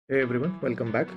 Hey everyone, welcome back.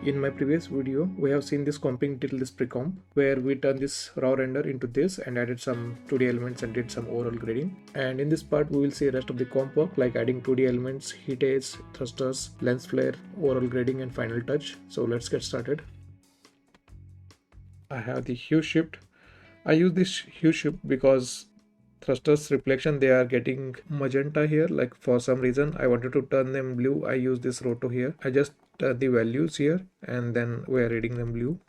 In my previous video, we have seen this comping till this pre-comp where we turned this raw render into this and added some 2D elements and did some overall grading. And in this part, we will see rest of the comp work like adding 2D elements, heat edge, thrusters, lens flare, overall grading and final touch. So let's get started. I have the hue shift. I use this hue shift because thrusters reflection they are getting magenta here, like for some reason I wanted to turn them blue. I use this roto here. I just turn the values here and then we are reading them blue.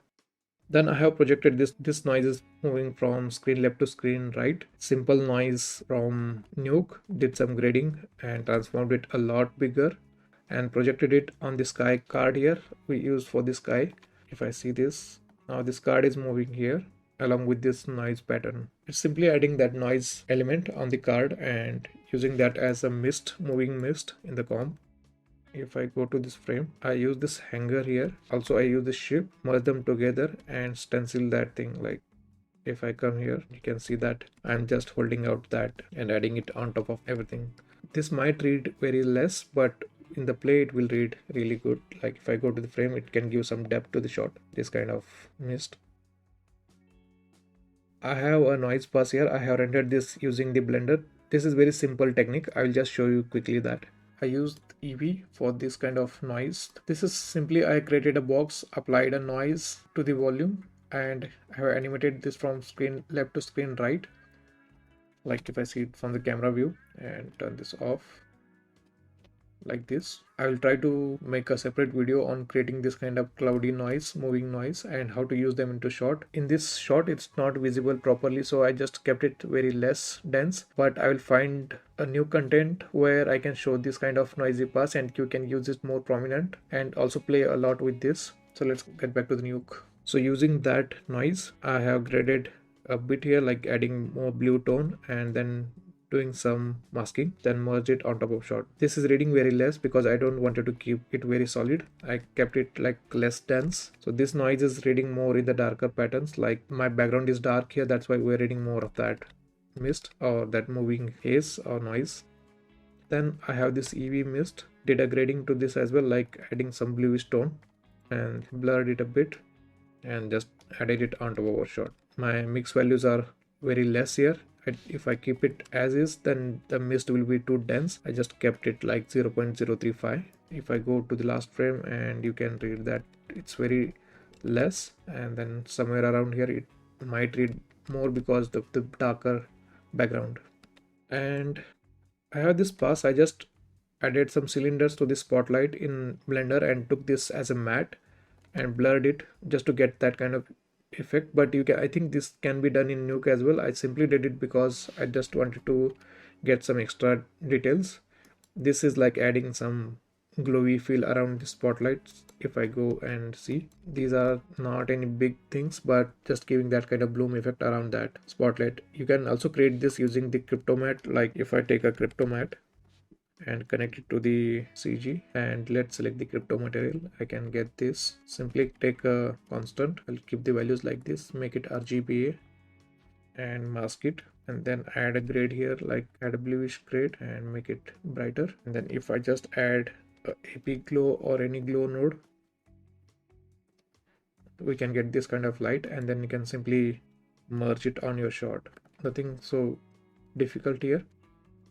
Then I have projected this noise is moving from screen left to screen right. Simple noise from Nuke, did some grading and transformed it a lot bigger and projected it on the sky card here we use for the sky. If I see this, now this card is moving here along with this noise pattern. It's simply adding that noise element on the card and using that as a mist, moving mist in the comp. If I go to this frame, I use this hanger here. Also, I use the ship, merge them together and stencil that thing. Like if I come here, you can see that I'm just holding out that and adding it on top of everything. This might read very less, but in the play it will read really good. Like if I go to the frame, it can give some depth to the shot. This kind of mist. I have a noise pass here. I have rendered this using the Blender. This is very simple technique. I will just show you quickly that. I used EV for this kind of noise. This is simply I created a box, applied a noise to the volume and I have animated this from screen left to screen right. Like if I see it from the camera view and turn this off like this. I will try to make a separate video on creating this kind of cloudy noise, moving noise and how to use them into shot. In this shot it's not visible properly, so I just kept it very less dense, but I will find a new content where I can show this kind of noisy pass and you can use it more prominent and also play a lot with this. So let's get back to the nuke. So using that noise, I have graded a bit here, like adding more blue tone and then doing some masking, then merge it on top of shot. This is reading very less because I don't wanted to keep it very solid. I kept it like less dense. So this noise is reading more in the darker patterns. Like my background is dark here, that's why we're reading more of that mist or that moving haze or noise. Then I have this EV mist, did a grading to this as well, like adding some bluish tone and blurred it a bit and just added it onto our shot. My mix values are very less here. If I keep it as is, then the mist will be too dense. I just kept it like 0.035. If I go to the last frame and you can read that it's very less, and then somewhere around here it might read more because of the darker background. And I have this pass. I just added some cylinders to the spotlight in Blender and took this as a matte and blurred it just to get that kind of effect. But you can, I think this can be done in Nuke as well. I simply did it because I just wanted to get some extra details. This is like adding some glowy feel around the spotlights. If I go and see, these are not any big things, but just giving that kind of bloom effect around that spotlight. You can also create this using the crypto matte. Like if I take a crypto matte and connect it to the CG and let's select the crypto material, I can get this. Simply take a constant, I'll keep the values like this, make it RGBA and mask it, and then add a grade here, like add a bluish grade and make it brighter. And then if I just add a AP glow or any glow node, we can get this kind of light, and then you can simply merge it on your shot. Nothing so difficult here.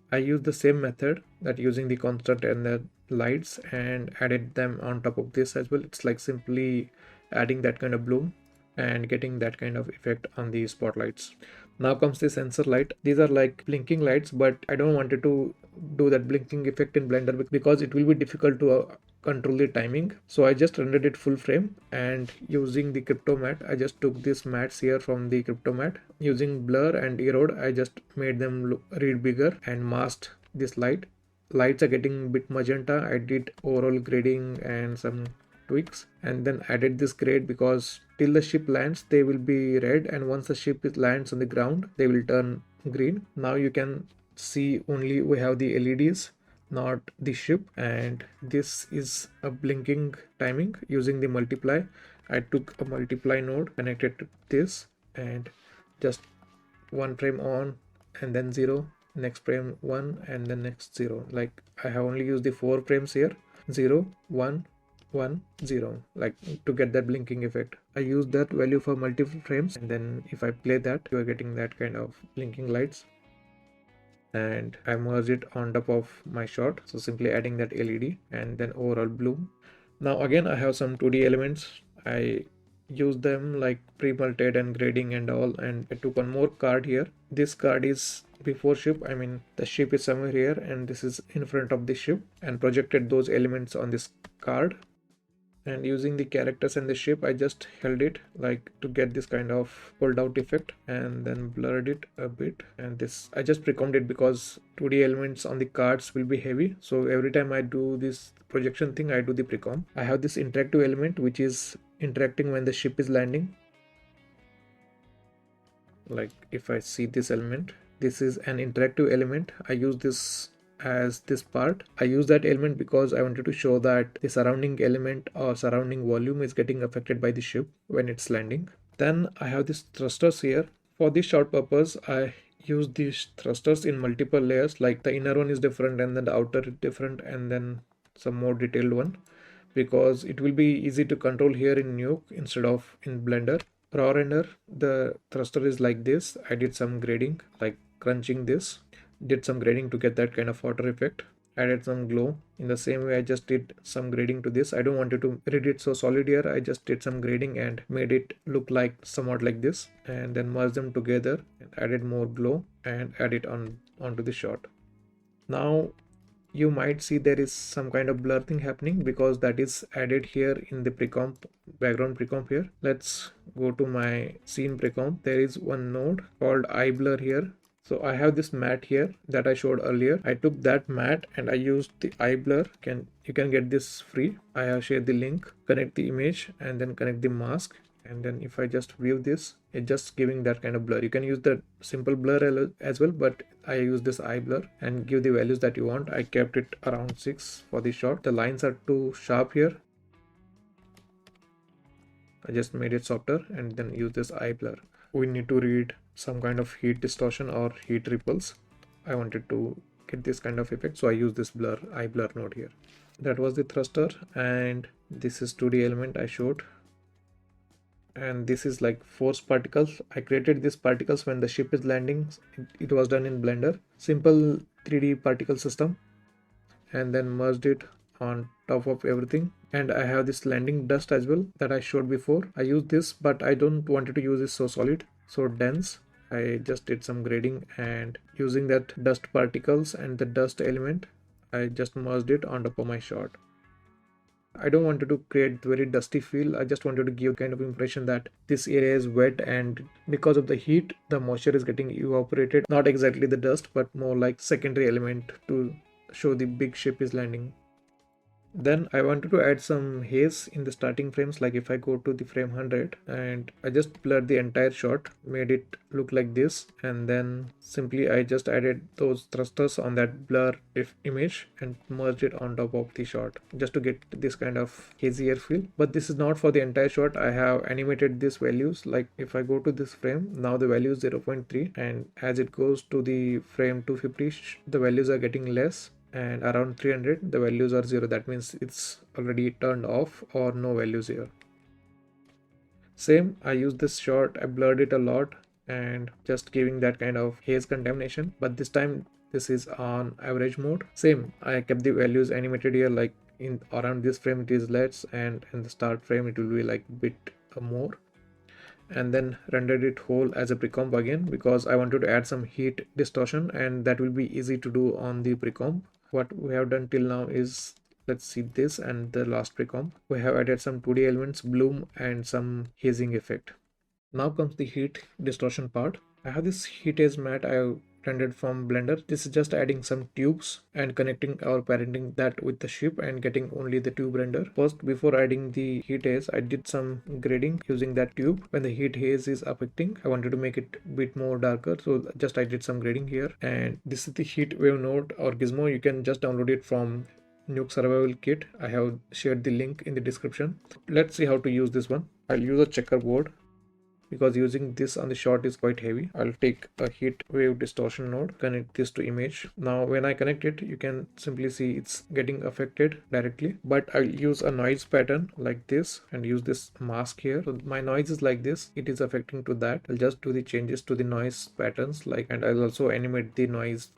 I use the same method, that using the constant and the lights, and added them on top of this as well. It's like simply adding that kind of bloom and getting that kind of effect on the spotlights. Now comes the sensor light. These are like blinking lights, but I don't want to do that blinking effect in Blender because it will be difficult to control the timing. So I just rendered it full frame, and using the crypto matte, I just took this mattes here from the crypto matte. Using blur and erode, I just made them read bigger and masked this light. Lights are getting a bit magenta. I did overall grading and some tweaks, and then added this grade because till the ship lands they will be red, and once the ship lands on the ground they will turn green. Now you can see only we have the LEDs, not the ship, and this is a blinking timing using the multiply. I took a multiply node, connected to this, and just one frame on and then 0, next frame 1 and then next 0. Like I have only used the 4 frames here, 0, 1, 1 0, like to get that blinking effect. I use that value for multiple frames, and then if I play that, you are getting that kind of blinking lights. And I merge it on top of my shot, so simply adding that LED and then overall bloom. Now again I have some 2D elements. I use them like pre-multed and grading and all, and I took one more card here. This card is before ship, I mean the ship is somewhere here and this is in front of the ship, and projected those elements on this card. And using the characters and the shape, I just held it like to get this kind of pulled out effect, and then blurred it a bit. And this I just pre-commed it because 2D elements on the cards will be heavy, so every time I do this projection thing, I do the pre-com. I have this interactive element which is interacting when the ship is landing. Like if I see this element, this is an interactive element. I use this as this part. I use that element because I wanted to show that the surrounding element or surrounding volume is getting affected by the ship when it's landing. Then I have these thrusters here. For this short purpose, I use these thrusters in multiple layers, like the inner one is different and then the outer is different and then some more detailed one, because it will be easy to control here in Nuke instead of in Blender. Raw render, the thruster is like this. I did some grading, like crunching this, did some grading to get that kind of water effect, added some glow. In the same way, I just did some grading to this. I don't want it to read it so solid here. I just did some grading and made it look like somewhat like this, and then merged them together and added more glow and add it onto the shot. Now you might see there is some kind of blur thing happening because that is added here in the precomp, background precomp here. Let's go to my scene precomp. There is one node called eye blur here. So I have this matte here that I showed earlier. I took that matte and I used the eye blur. You can get this free. I have shared the link. Connect the image and then connect the mask. And then if I just view this, it's just giving that kind of blur. You can use the simple blur as well, but I use this eye blur and give the values that you want. I kept it around 6 for the shot. The lines are too sharp here. I just made it softer and then use this eye blur. We need to read some kind of heat distortion or heat ripples. I wanted to get this kind of effect, so I use this blur, eye blur node here. That was the thruster, and this is 2D element I showed. And this is like force particles. I created these particles when the ship is landing. It was done in Blender. Simple 3D particle system, and then merged it on top of everything. And I have this landing dust as well that I showed before. I use this, but I don't want to use this so solid, so dense. I just did some grading, and using that dust particles and the dust element, I just merged it on top of my shot. I don't want to create very dusty feel. I just wanted to give kind of impression that this area is wet, and because of the heat, the moisture is getting evaporated. Not exactly the dust, but more like secondary element to show the big ship is landing. Then I wanted to add some haze in the starting frames. Like if I go to the frame 100 and I just blurred the entire shot, made it look like this, and then simply I just added those thrusters on that blur image and merged it on top of the shot just to get this kind of hazier feel. But this is not for the entire shot. I have animated these values. Like if I go to this frame, now the value is 0.3, and as it goes to the frame 250, the values are getting less, and around 300 the values are 0. That means it's already turned off or no values here. Same, I used this shot, I blurred it a lot and just giving that kind of haze contamination, but this time this is on average mode. Same, I kept the values animated here, like in around this frame it is less, and in the start frame it will be like bit more. And then rendered it whole as a precomp again because I wanted to add some heat distortion, and that will be easy to do on the precomp. What we have done till now is, let's see this and the last precomp. We have added some 2D elements, bloom, and some hazing effect. Now comes the heat distortion part. I have this heat haze matte I have rendered from Blender. This is just adding some tubes and connecting or parenting that with the ship and getting only the tube render. First, before adding the heat haze, I did some grading using that tube. When the heat haze is affecting, I wanted to make it a bit more darker, so just I did some grading here. And this is the heat wave node or gizmo. You can just download it from Nuke Survival Kit. I have shared the link in the description. Let's see how to use this one. I'll use a checkerboard. because using this on the shot is quite heavy. I'll take a heat wave distortion node, connect this to image. Now when I connect it, you can simply see it's getting affected directly, but I'll use a noise pattern like this and use this mask here. So my noise is like this, it is affecting to that. I'll just do the changes to the noise patterns, like, and I'll also animate the noise.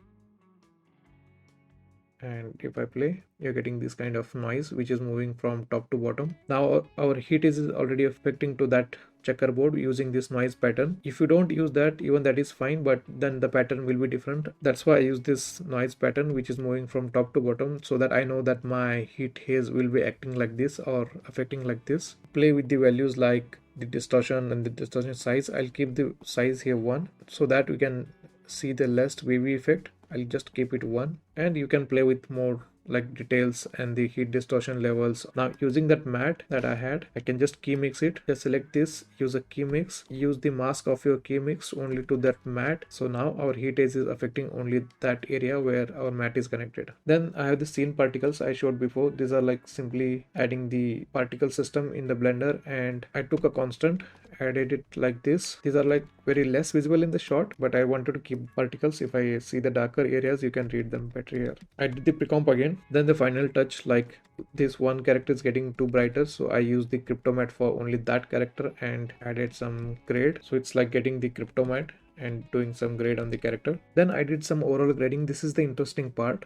And if I play, you're getting this kind of noise which is moving from top to bottom. Now our heat is already affecting to that checkerboard using this noise pattern. If you don't use that, even that is fine, but then the pattern will be different. That's why I use this noise pattern which is moving from top to bottom, so that I know that my heat haze will be acting like this or affecting like this. Play with the values like the distortion and the distortion size. I'll keep the size here 1 so that we can see the less wavy effect. I'll just keep it 1, and you can play with more like details and the heat distortion levels. Now using that matte that I had, I can just key mix it. Just select this, use a key mix, use the mask of your key mix only to that matte. So now our heat edge is affecting only that area where our matte is connected. Then I have the scene particles I showed before. These are like simply adding the particle system in the Blender, and I took a constant, added it like this. These are like very less visible in the shot, but I wanted to keep particles. If I see the darker areas, you can read them better here. I did the pre-comp again. Then the final touch, like this one character is getting too brighter, so I used the crypto matte for only that character and added some grade. So it's like getting the crypto matte and doing some grade on the character. Then I did some overall grading. This is the interesting part.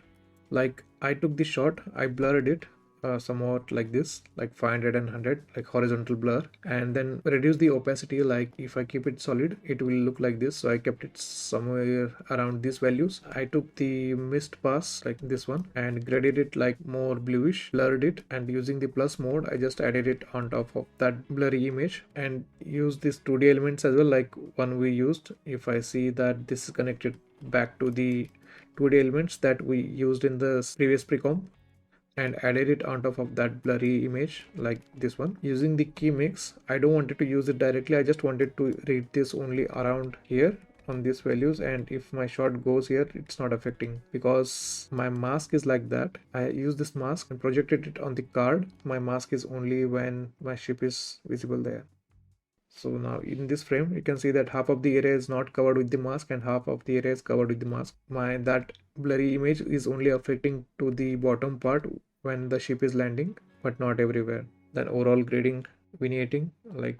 Like I took the shot, I blurred it somewhat like this, like 500 and 100, like horizontal blur, and then reduce the opacity. Like if I keep it solid, it will look like this, so I kept it somewhere around these values. I took the mist pass like this one and graded it like more bluish, blurred it, and using the plus mode I just added it on top of that blurry image and used these 2D elements as well, like one we used. If I see that this is connected back to the 2D elements that we used in the previous pre-comp, and added it on top of that blurry image like this one. Using the key mix, I don't wanted to use it directly, I just wanted to read this only around here on these values, and if my shot goes here, it's not affecting because my mask is like that. I use this mask and projected it on the card. My mask is only when my ship is visible there. So now in this frame, you can see that half of the area is not covered with the mask and half of the area is covered with the mask. That blurry image is only affecting to the bottom part when the ship is landing, but not everywhere. Then overall grading, vignetting, like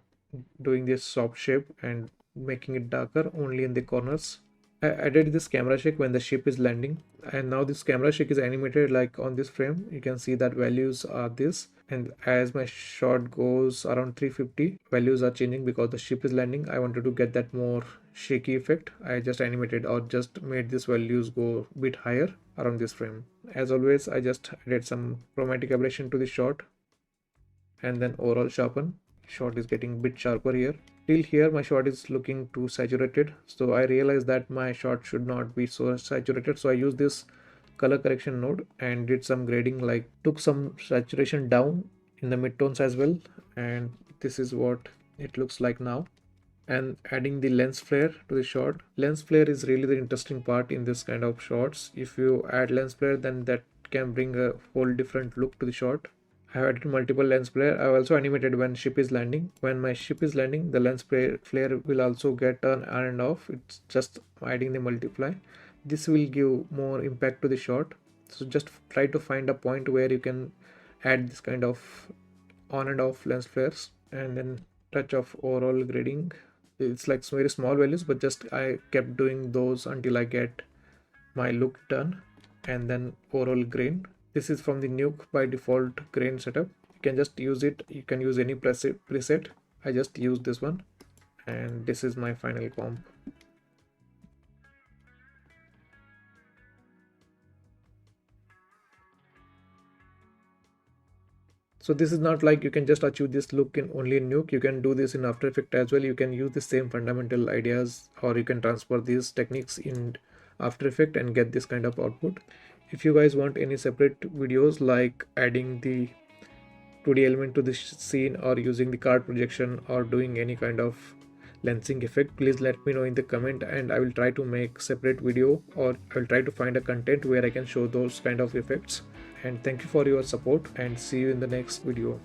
doing this soft shape and making it darker only in the corners. I added this camera shake when the ship is landing, and now this camera shake is animated like on this frame. You can see that values are this, and as my shot goes around 350, values are changing because the ship is landing. I wanted to get that more shaky effect. I just animated or just made these values go a bit higher around this frame. As always, I just added some chromatic aberration to the shot and then overall sharpen. Shot is getting a bit sharper here. Till here my shot is looking too saturated, so I realized that my shot should not be so saturated, so I used this color correction node and did some grading, like took some saturation down in the midtones as well, and this is what it looks like now. And adding the lens flare to the shot. Lens flare is really the interesting part in this kind of shots. If you add lens flare, then that can bring a whole different look to the shot. I have added multiple lens flare. I have also animated when ship is landing. When my ship is landing, the lens flare will also get on and off. It's just adding the multiply. This will give more impact to the shot. So just try to find a point where you can add this kind of on and off lens flares, and then touch of overall grading. It's like very small values, but just I kept doing those until I get my look done. And then overall grain. This is from the Nuke by default grain setup. You can just use it. You can use any preset. I just used this one, and this is my final comp. So this is not like you can just achieve this look in only in Nuke. You can do this in After Effects as well. You can use the same fundamental ideas, or you can transfer these techniques in After Effects and get this kind of output. If you guys want any separate videos like adding the 2D element to the scene, or using the card projection, or doing any kind of lensing effect, please let me know in the comment, and I will try to make separate video, or I will try to find a content where I can show those kind of effects. And thank you for your support, and see you in the next video.